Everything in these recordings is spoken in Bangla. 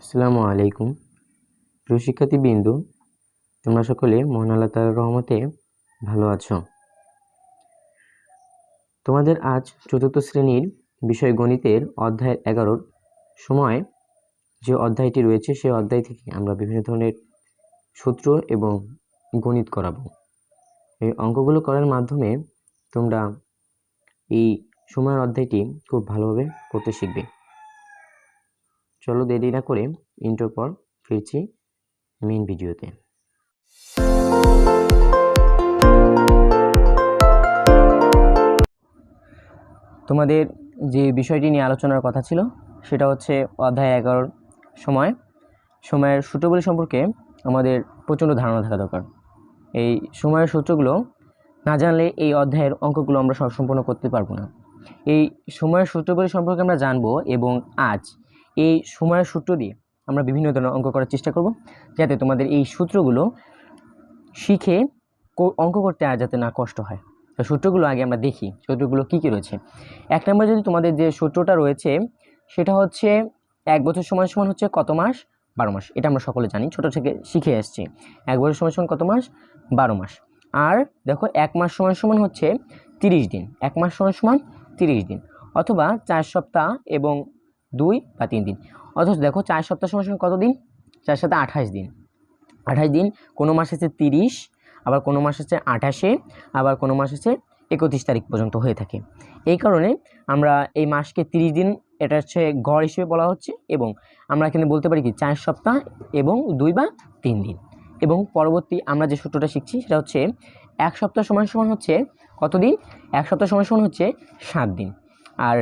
আসসালামু আলাইকুম। প্রিয় শিক্ষার্থীবৃন্দু, তোমরা সকলে মহান আল্লাহ তাআলার রহমতে ভালো আছো। তোমাদের আজ চতুর্থ শ্রেণীর বিষয় গণিতের অধ্যায় 11 সময় যে অধ্যায়টি রয়েছে সেই অধ্যায় থেকে আমরা বিভিন্ন ধরনের সূত্র এবং গণিত করাবো। এই অঙ্কগুলো করার মাধ্যমে তোমরা এই সময়ের অধ্যায়টি খুব ভালোভাবে করতে শিখবে। চলো দেরি না করে ইন্ট্রোর পর ফিরছি মেইন ভিডিওতে। তোমাদের যে বিষয়টি নিয়ে আলোচনার কথা ছিল সেটা হচ্ছে অধ্যায় 11 সময়ের সূত্রগুলি সম্পর্কে আমাদের প্রচণ্ড ধারণা থাকা দরকার। এই সময়ের সূত্রগুলো না জানলে এই অধ্যায়ের অঙ্কগুলো আমরা সম্পূর্ণ করতে পারবো না। এই সময়ের সূত্রগুলি সম্পর্কে আমরা জানবো এবং আজ এই সময়ের সূত্র দিয়ে আমরা বিভিন্ন ধরনের অঙ্ক করার চেষ্টা করব, যাতে তোমাদের এই সূত্রগুলো শিখে অঙ্ক করতে আর যাতে না কষ্ট হয়। তো সূত্রগুলো আগে আমরা দেখি সূত্রগুলো কী কী রয়েছে। এক নম্বর যদি তোমাদের যে সূত্রটা রয়েছে সেটা হচ্ছে 1 বছর সমান সমান হচ্ছে কত মাস? 12 মাস। এটা আমরা সকলে জানি, ছোট থেকে শিখে আসছি। 1 বছর সমান সমান কত মাস? 12 মাস। আর দেখো 1 মাস সমান সমান হচ্ছে 30 দিন। 1 মাস সমান সমান 30 দিন, অথবা 4 সপ্তাহ এবং 2 বা 3 দিন। অথচ দেখো 4 সপ্তাহ সমান সমান কত দিন? 4 সাথে 28 দিন। 28 দিন, কোনো মাস আছে 30, আবার কোনো মাস আছে 28, আবার কোনো মাস আছে 31 তারিখ পর্যন্ত হয়ে থাকে। এই কারণে আমরা এই মাসকে 30 দিন এটা হচ্ছে গড় হিসেবে বলা হচ্ছে, এবং আমরা এখানে বলতে পারি কি 4 সপ্তাহ এবং 2 বা 3 দিন। এবং পরবর্তী আমরা যে সূত্রটা শিখছি সেটা হচ্ছে 1 সপ্তাহ সমান সমান হচ্ছে কত দিন? 1 সপ্তাহ সমান সমান হচ্ছে 7 দিন। আর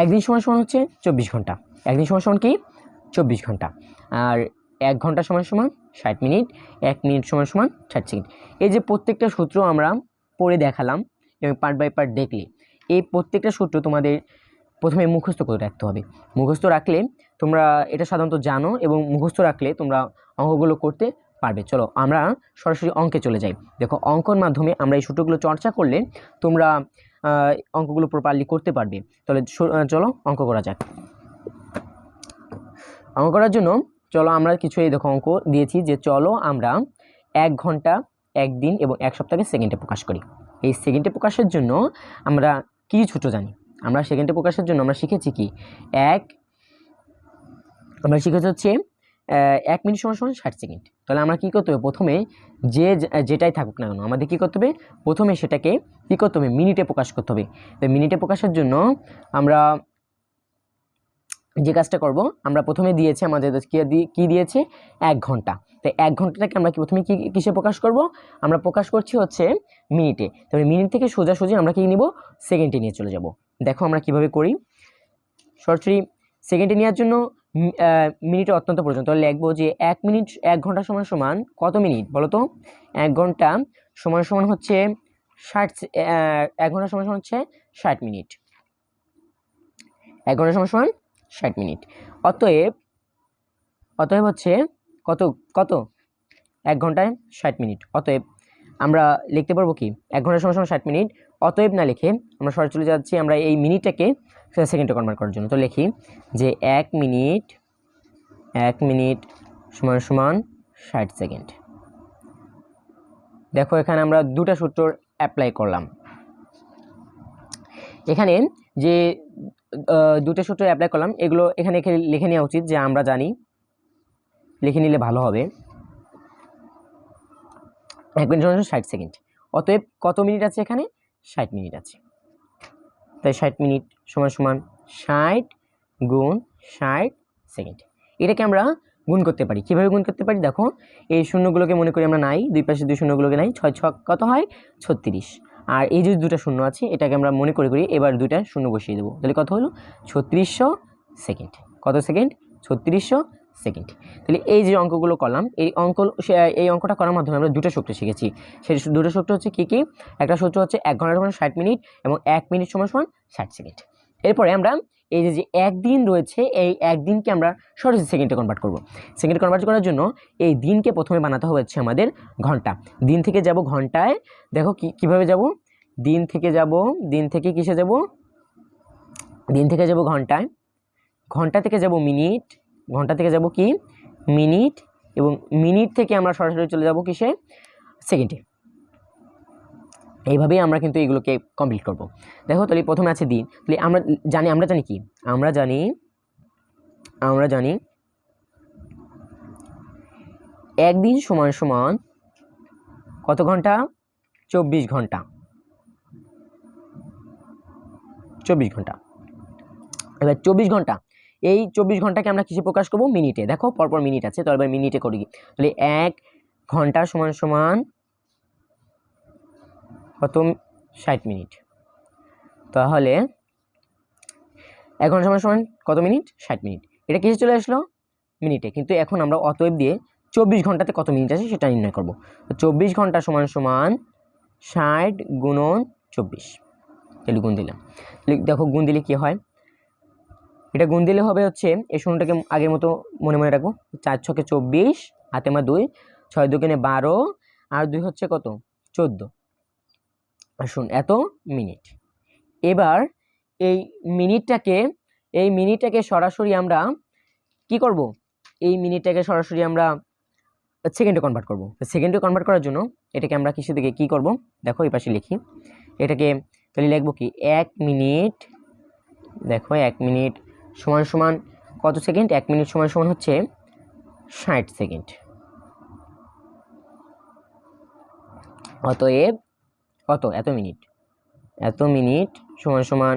একদিন সমান সমান হচ্ছে 24 ঘন্টা। একদিন সমান সমান কি? 24 ঘন্টা। আর 1 ঘন্টা সমান সমান 60 মিনিট, 1 মিনিট সমান সমান 60 সেকেন্ড। এই যে প্রত্যেকটা সূত্র আমরা পড়ে দেখালাম এবং পার্ট বাই পার্ট দেখলে, এই প্রত্যেকটা সূত্র তোমাদের প্রথমে মুখস্থ করে রাখতে হবে। মুখস্থ রাখলে তোমরা এটা সাধারণত জানো, এবং মুখস্থ রাখলে তোমরা অঙ্কগুলো করতে পারবে। চলো আমরা সরাসরি অঙ্কে চলে যাই। দেখো, অঙ্কর মাধ্যমে আমরা এই সূত্রগুলো চর্চা করলে তোমরা অঙ্কগুলো প্রপারলি করতে পারবে। তাহলে চলো অঙ্ক করা যাক। অঙ্ক করার জন্য চলো আমরা কিছু এই দেখো অঙ্ক দিয়েছি যে চলো আমরা 1 ঘন্টা, 1 দিন এবং 1 সপ্তাহকে সেকেন্ডে প্রকাশ করি। এই সেকেন্ডে প্রকাশের জন্য আমরা কি সূত্র জানি? আমরা সেকেন্ডে প্রকাশের জন্য আমরা শিখেছি কি আমরা শিখেছি হচ্ছে 1 মিনিট সমান সমান 60 সেকেন্ড। তাহলে আমরা কী করতে হবে? প্রথমে যেটাই থাকুক না কেন আমাদের কী করতে হবে? প্রথমে সেটাকে কী করতে হবে? মিনিটে প্রকাশ করতে হবে। তো মিনিটে প্রকাশের জন্য আমরা যে কাজটা করব, আমরা প্রথমে দিয়েছে আমাদের কি দিয়েছে? 1 ঘন্টা। তো 1 ঘন্টাটাকে আমরা প্রথমে কিসে প্রকাশ করব? আমরা প্রকাশ করছি হচ্ছে মিনিটে। তবে মিনিট থেকে সোজাসুজি আমরা কি নিব? সেকেন্ডে নিয়ে চলে যাব। দেখো আমরা কিভাবে করি। সরাসরি সেকেন্ডে নেওয়ার জন্য মিনিটে অত্যন্ত প্রয়োজন। তাহলে লিখবো যে 1 মিনিট 1 ঘন্টা সমান সমান কত মিনিট বলো তো? 1 ঘন্টা সমান সমান হচ্ছে 1 ঘন্টা সমান সমান হচ্ছে 60 মিনিট। 1 ঘন্টা সমান সমান 60 মিনিট। অতএব হচ্ছে কত কত 1 ঘন্টায় 60 মিনিট। অতএব আমরা লিখতে পারবো কি 1 ঘন্টা সমান সমান 60 মিনিট। অতএব না লিখে আমরা সরাসরি চলে যাচ্ছি আমরা এই মিনিটটাকে সেকেন্ডে কনভার্ট করার জন্য। তো লিখি যে 1 মিনিট সমান সমান 60 সেকেন্ড। দেখো এখানে আমরা দুটো সূত্র অ্যাপ্লাই করলাম। এখানে যে দুটো সূত্র অ্যাপ্লাই করলাম এগুলো এখানে লিখে নেওয়া উচিত, যে আমরা জানি, লিখে নিলে ভালো হবে। 1 মিনিট সমান 60 সেকেন্ড। অতএব কত মিনিট আছে এখানে? 60 মিনিট আছে। তাই 60 মিনিট সমান সমান 60 গুণ 60 সেকেন্ড। এটাকে আমরা গুণ করতে পারি। কীভাবে গুণ করতে পারি? দেখো, এই শূন্যগুলোকে মনে করি আমরা নাই, দুই পাশে দুই শূন্যগুলোকে নাই, 6 6 কত হয়? 36। আর এই যে দুটো শূন্য আছে এটাকে আমরা মনে করি এবার দুইটা শূন্য বসিয়ে দেবো। তাহলে কত হলো? 3600 সেকেন্ড। কত সেকেন্ড? 3600 সেকেন্ড। তাহলে এই যে অঙ্কগুলো করলাম, এই অঙ্কটা করার মাধ্যমে আমরা দুটো সূত্র শিখেছি। সেই দুটো সূত্র হচ্ছে কী কী? একটা সূত্র হচ্ছে 1 ঘন্টা সমান 60 মিনিট এবং 1 মিনিট সমান সমান 60 সেকেন্ড। এরপরে আমরা এই যে 1 দিন রয়েছে, এই 1 দিনকে আমরা সরাসরি সেকেন্ডে কনভার্ট করব। সেকেন্ডে কনভার্ট করার জন্য এই দিনকে প্রথমে বানাতে হবে হচ্ছে আমাদের ঘন্টা। দিন থেকে যাব ঘন্টায়। দেখো কীভাবে যাব? দিন থেকে কিসে যাব? দিন থেকে যাব ঘন্টায়, ঘন্টা থেকে যাব মিনিট, ঘন্টা থেকে যাব কি মিনিট, এবং মিনিট থেকে আমরা সরাসরি চলে যাব কিসে সেকেন্ডে। এইভাবেই আমরা কিন্তু এগুলোকে কমপ্লিট করব। দেখো তাহলে প্রথমে আছে দিন, তাহলে আমরা জানি কি আমরা জানি একদিন সমান সমান কত ঘন্টা, 24 ঘন্টা, 24 ঘন্টা। এবার 24 ঘন্টা, এই 24 ঘন্টাকে আমরা কিসে প্রকাশ করব, মিনিটে। দেখো পরপর মিনিট আছে, তো এবার মিনিটে করি। তাহলে 1 ঘন্টা সমান সমান কত, 60 মিনিট। তাহলে 1 ঘন্টা সমান সমান কত মিনিট, 60 মিনিট। এটা কিসে চলে আসলো, মিনিটে। কিন্তু এখন আমরা অতএব দিয়ে 24 ঘন্টাতে কত মিনিট আছে সেটা নির্ণয় করব। তো 24 ঘন্টা সমান সমান 60 গুণন 24, তাহলে গুণ দিলাম। দেখো গুণ দিলে কি হয়, এটা গুণ দিলে হবে হচ্ছে এই শূন্যটাকে আগের মতো মনে মনে রাখবো, 4 ছকে 24, হাতে মা 2, 6 দুগুণে 12, আর 2 হচ্ছে কত 14, আর শুন এত মিনিট। এবার এই মিনিটটাকে সরাসরি আমরা কি করব, এই মিনিটটাকে সরাসরি আমরা সেকেন্ডে কনভার্ট করব। সেকেন্ডে কনভার্ট করার জন্য এটাকে আমরা কিছু দিকে কি করব, দেখো এই পাশে লিখি, এটাকে তাহলে লিখবো কি 1 মিনিট, দেখো 1 মিনিট সমান সমান কত সেকেন্ড, 1 মিনিট সমান সমান হচ্ছে 60 সেকেন্ড। অতএব কত, এত মিনিট সমান সমান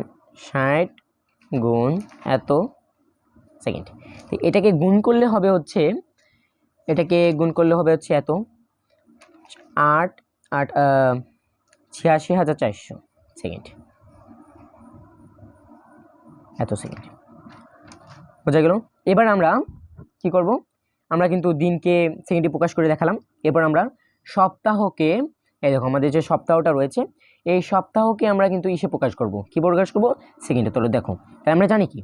60 গুণ এত সেকেন্ড। তো এটাকে গুণ করলে হবে হচ্ছে এত 86,400 সেকেন্ড, এত সেকেন্ড। বোঝা গেল? এবার আমরা কি করব, আমরা কিন্তু দিনকে সেকেন্ডে প্রকাশ করে দেখালাম। এবার আমরা সপ্তাহকে, এই দেখো আমাদের যে সপ্তাহটা রয়েছে, এই সপ্তাহকে আমরা কিন্তু ইসে প্রকাশ করব, কি প্রকাশ করব, সেকেন্ডে। তাহলে দেখো তাহলে আমরা জানি কি,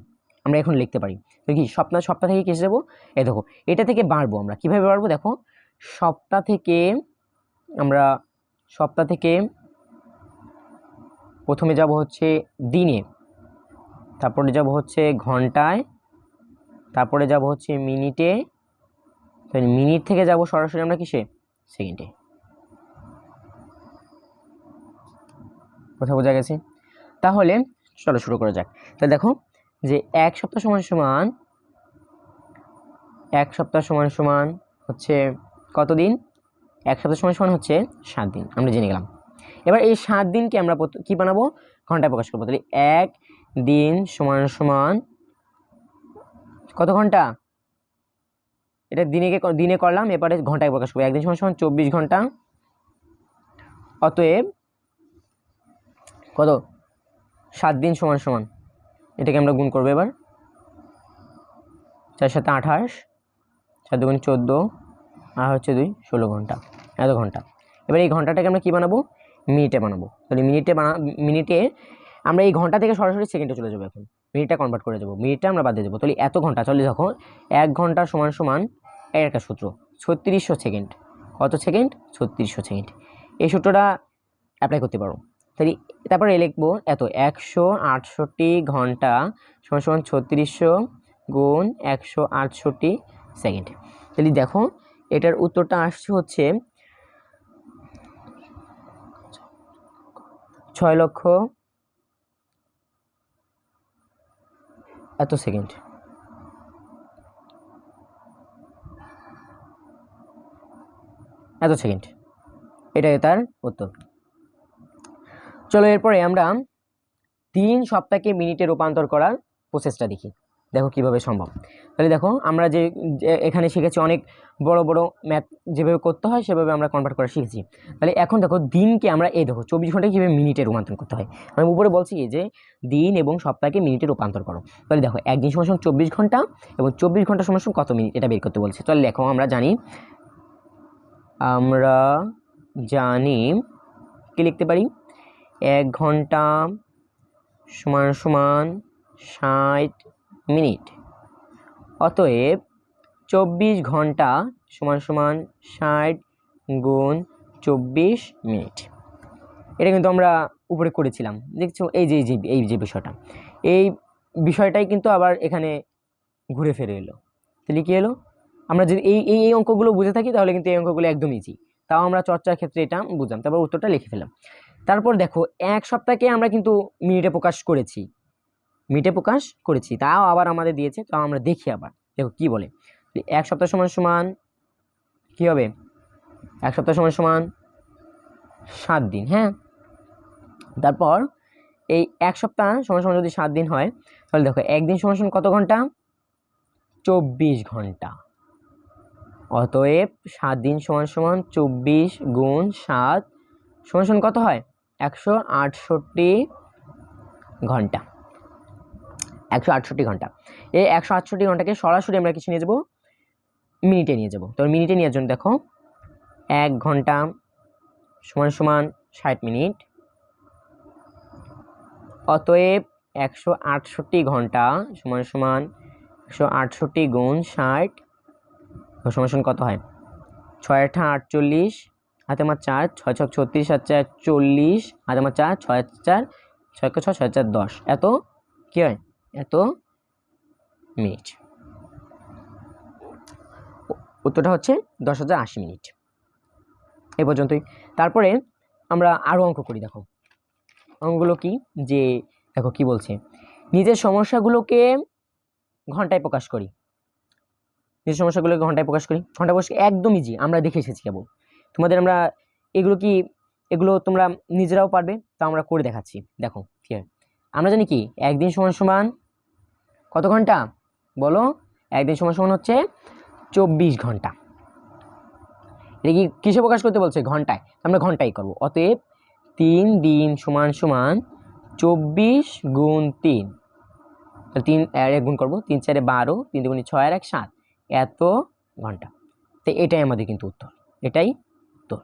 আমরা এখন লিখতে পারি কি সপ্তাহ থেকে কিসে যাবো, এই দেখো এটা থেকে বাড়বো। আমরা কিভাবে বাড়বো, দেখো সপ্তাহ থেকে প্রথমে যাব হচ্ছে দিনে, তারপরে যাব হচ্ছে ঘন্টায়, তারপরে যাব হচ্ছে মিনিটে, তাহলে মিনিট থেকে যাব সরাসরি আমরা কিসে, সেকেন্ডে। কথা বোঝা গেছে? তাহলে চলো শুরু করা যাক। তাহলে দেখো যে এক সপ্তাহ সমান সমান হচ্ছে কত দিন, এক সপ্তাহ সমান সমান হচ্ছে 7 দিন, আমরা জেনে গেলাম। এবার এই 7 দিনকে আমরা কি বানাবো, ঘন্টায় প্রকাশ করবো। তাহলে 1 দিন সমান সমান কত ঘন্টা, এটা দিনে করলাম, এবারে ঘন্টায় প্রকাশ করবো। 1 দিন সমান সমান 24 ঘন্টা। অতএব কত, 7 দিন সমান সমান, এটাকে আমরা গুণ করবো এবার, 4 7 28, 4 2 14, আর হচ্ছে 2 16 ঘন্টা, এত ঘন্টা। এবার এই ঘন্টাটাকে আমরা কি বানাবো, মিনিটে বানাবো। তাহলে মিনিটে আমরা এই ঘন্টা থেকে সরাসরি সেকেন্ডে চলে যাবো। এখন মিনিটটা কনভার্ট করে যাবো, মিনিটটা আমরা বাদ দিয়ে দেবো। তাহলে এত ঘন্টা, চলে দেখো 1 ঘন্টা সমান সমান একটা সূত্র, 3600 সেকেন্ড। কত সেকেন্ড, 3600 সেকেন্ড। এই সূত্রটা অ্যাপ্লাই করতে পারো। তাহলে তারপরে লিখবো এত 168 ঘন্টা সমান সমান 3600 গুণ 168 সেকেন্ড। তাহলে দেখো এটার উত্তরটা আসছে হচ্ছে 6 লক্ষ এত সেকেন্ড। এটাই তার উত্তর। চলো এরপরে আমরা দিন সপ্তাহকে মিনিটে রূপান্তর করার প্রসেসটা দেখি, দেখো কিভাবে সম্ভব। তাহলে দেখো আমরা যে এখানে শিখেছি অনেক বড় বড় ম্যাথ যেভাবে করতে হয় সেভাবে আমরা কনভার্ট করা শিখেছি। তাহলে এখন দেখো দিনকে আমরা এই দেখো 24 ঘন্টাকে কীভাবে মিনিটে রূপান্তর করতে হয়। আমি উপরে বলছি যে দিন এবং সপ্তাহকে মিনিটে রূপান্তর করো। তাহলে দেখো একদিন সমান সমান 24 ঘন্টা এবং 24 ঘন্টা সমান সমান কত মিনিট, এটা বের করতে বলছে। তাহলে দেখো আমরা জানি কি লিখতে পারি, 1 ঘন্টা সমান সমান 60 মিনিট। অতএব 24 ঘন্টা সমান সমান 60 গুণ 24 মিনিট। এটা কিন্তু আমরা উপরে করেছিলাম, দেখছো এই যে বিষয়টাই কিন্তু আবার এখানে ঘুরে ফিরে এলো। তাহলে কি এলো, আমরা যদি এই এই এই অঙ্কগুলো বুঝে থাকি তাহলে কিন্তু এই অঙ্কগুলো একদম ইজি। তাও আমরা চর্চার ক্ষেত্রে এটা বুঝলাম, তারপর উত্তরটা লিখে ফেলাম। তারপর দেখো 1 সপ্তাহকে আমরা কিন্তু মিনিটে প্রকাশ করেছি, তাও আবার আমাদের দিয়েছে, তাও আমরা দেখি আবার দেখো কি বলে। 1 সপ্তাহ সমান সমান কি হবে, 1 সপ্তাহ সমান সমান 7 দিন। হ্যাঁ, তারপর এই 1 সপ্তাহ সমান সমান যদি 7 দিন হয় তাহলে দেখো একদিন সমান সমান কত ঘন্টা, 24 ঘন্টা। অতএব 7 দিন সমান সমান 24 গুণ 7 সমান সমান কত হয়, 168 ঘন্টা। 168 ঘন্টা। এই 168 ঘন্টাকে সরাসরি আমরা কিছু নিয়ে যাব, মিনিটে নিয়ে যাব। তো মিনিটে নেওয়ার জন্য দেখো 1 ঘন্টা সমান সমান 60 মিনিট। অতএব 168 ঘন্টা সমান সমান 168 গুণ 60 সমান সমান কত হয়, 6 8 48 হাতে আমার 4, 6 6 36 আর 4 40 হাতে আমার 4, 6 4 6 6 6 4 10, এত কি হয়, এত মিনিট। উত্তরটা হচ্ছে 10,080 মিনিট। এই পর্যন্তই। তারপরে আমরা আরো অঙ্ক করি। দেখো অঙ্কগুলো কি, যে দেখো কি বলছে, নিজের সমস্যাগুলোকে ঘন্টায় প্রকাশ করি। নিজের সমস্যাগুলোকে ঘন্টায় প্রকাশ করি, ঘন্টায় প্রকাশ একদম ইজি, আমরা দেখে এসেছি কেবল। তোমাদের আমরা এগুলো তোমরা নিজেরাও পারবে, তা আমরা করে দেখাচ্ছি। দেখো ঠিক আছে, আমরা জানি কি একদিন সমান সমান কত ঘন্টা, বলো, একদিন সমান সমান হচ্ছে 24 ঘন্টা। এটা কি কিসে প্রকাশ করতে বলছে, ঘন্টায়, আমরা ঘন্টায় করব। অতএব 3 দিন সমান সমান 24 গুণ 3, 3 আর 1 গুণ করবো, 3 4 12, 3 2 6 আর 1 7, এত ঘন্টা। তো এটাই আমাদের কিন্তু উত্তর, এটাই উত্তর।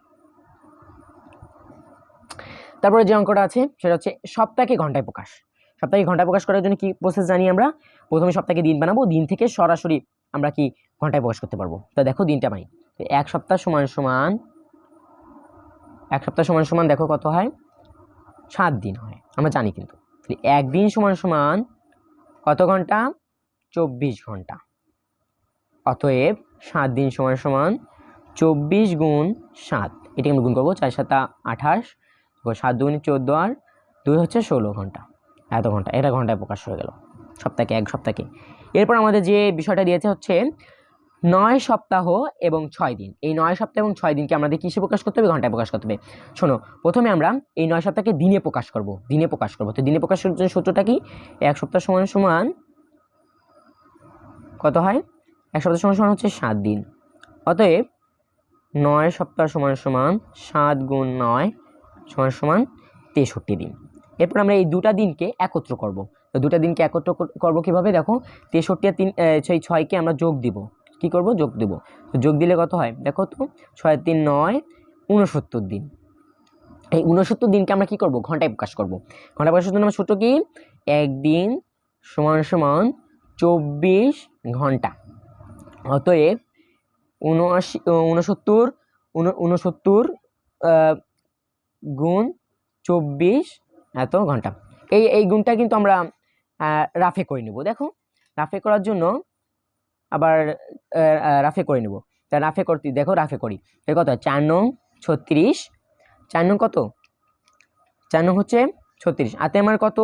তারপরে যে অঙ্কটা আছে সেটা হচ্ছে সপ্তাহকে ঘন্টায় প্রকাশ। সপ্তাহে ঘন্টায় প্রকাশ করার জন্য কি প্রসেস জানি আমরা, প্রথমে সপ্তাহকে দিন বানাবো, দিন থেকে সরাসরি আমরা কি ঘন্টায় প্রকাশ করতে পারবো। তো দেখো দিনটা বানাই, 1 সপ্তাহ সমান সমান 1 সপ্তাহ সমান সমান দেখো কত হয়, 7 দিন হয়, আমরা জানি কিন্তু। একদিন সমান সমান কত ঘন্টা, 24 ঘন্টা। অতএব 7 দিন সমান সমান 24 গুণ 7, এটাকে আমরা গুণ করবো, 4 7 28, 7 2 14 আর 2 হচ্ছে 16 ঘন্টা, এত ঘন্টা। এটা ঘন্টায় প্রকাশ হয়ে গেল সপ্তাহকে, 1 সপ্তাহকে। এরপর আমাদের যে বিষয়টা দিয়েছে হচ্ছে 9 সপ্তাহ এবং 6 দিন। এই 9 সপ্তাহ এবং 6 দিনকে আমাদের কিসে প্রকাশ করতে হবে, ঘন্টায় প্রকাশ করতে হবে। শোনো, প্রথমে আমরা এই 9 সপ্তাহকে দিনে প্রকাশ করব, তো দিনে প্রকাশের জন্য সূত্রটা কি, 1 সপ্তাহ সমান সমান কত হয়, 1 সপ্তাহ সমান সমান হচ্ছে 7 দিন। অতএব 9 সপ্তাহ সমান সমান 7 গুণ 9 সমান সমান 63 দিন। এরপর আমরা এই দুটা দিনকে একত্র করব। তো দুটা দিনকে একত্র করব কিভাবে, দেখো 63 আর 3 সেই 6কে আমরা যোগ দিব। কি করব, যোগ দেব। তো যোগ দিলে কত হয়, দেখো তো 6 3 9 69 দিন। এই 69 দিনকে আমরা কি করব, ঘন্টায় প্রকাশ করব। ঘন্টায় প্রকাশের জন্য সূত্র কি, একদিন সমান সমান 24 ঘন্টা। অতএব 69 গুণ 24 এত ঘন্টা। এই গুণটা কিন্তু আমরা রাফে করে নেব। দেখো রাফে করার জন্য আবার রাফে করে নেব। তা রাফে করতে দেখো, রাফে করি, কত হয়, 4 9 36, 4 9 কত, 4 9 হচ্ছে 36, হাতে আমার কত,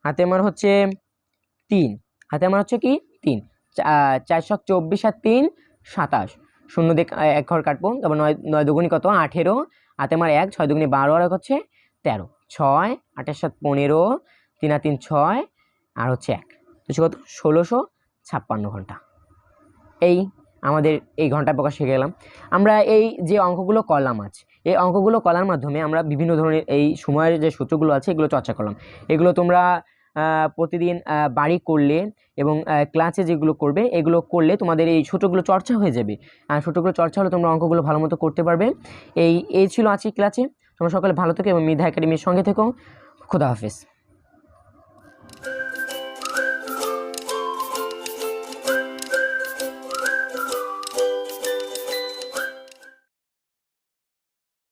হাতে আমার হচ্ছে 3, হাতে আমার হচ্ছে কি 3, 4 24 আর 3 27, শূন্য দিয়ে 1 ঘর কাটবো। তারপর 9 9 দুগুণি কত, 18, হাতে আমার 1, 6 দুগুণি 12 আর হচ্ছে 13, 6 8 7 15, 3 আর 3 6 আর হচ্ছে 1, তো কত, 1656 ঘন্টা। এই আমাদের এই ঘন্টা প্রকাশ হয়ে গেলাম। আমরা এই যে অঙ্কগুলো করলাম আজ, এই অঙ্কগুলো করার মাধ্যমে আমরা বিভিন্ন ধরনের এই সময়ের যে সূত্রগুলো আছে এগুলো চর্চা করলাম। এগুলো তোমরা প্রতিদিন বাড়ি করলে এবং ক্লাসে যেগুলো করবে এগুলো করলে তোমাদের এই সূত্রগুলো চর্চা হয়ে যাবে। আর সূত্রগুলো চর্চা হলে তোমরা অঙ্কগুলো ভালো মতো করতে পারবে। এই ছিল আজকের ক্লাসে। তোমরা সকলে ভালো থেকো এবং মেধা একাডেমির সঙ্গে থেকো। খোদা হাফেজ।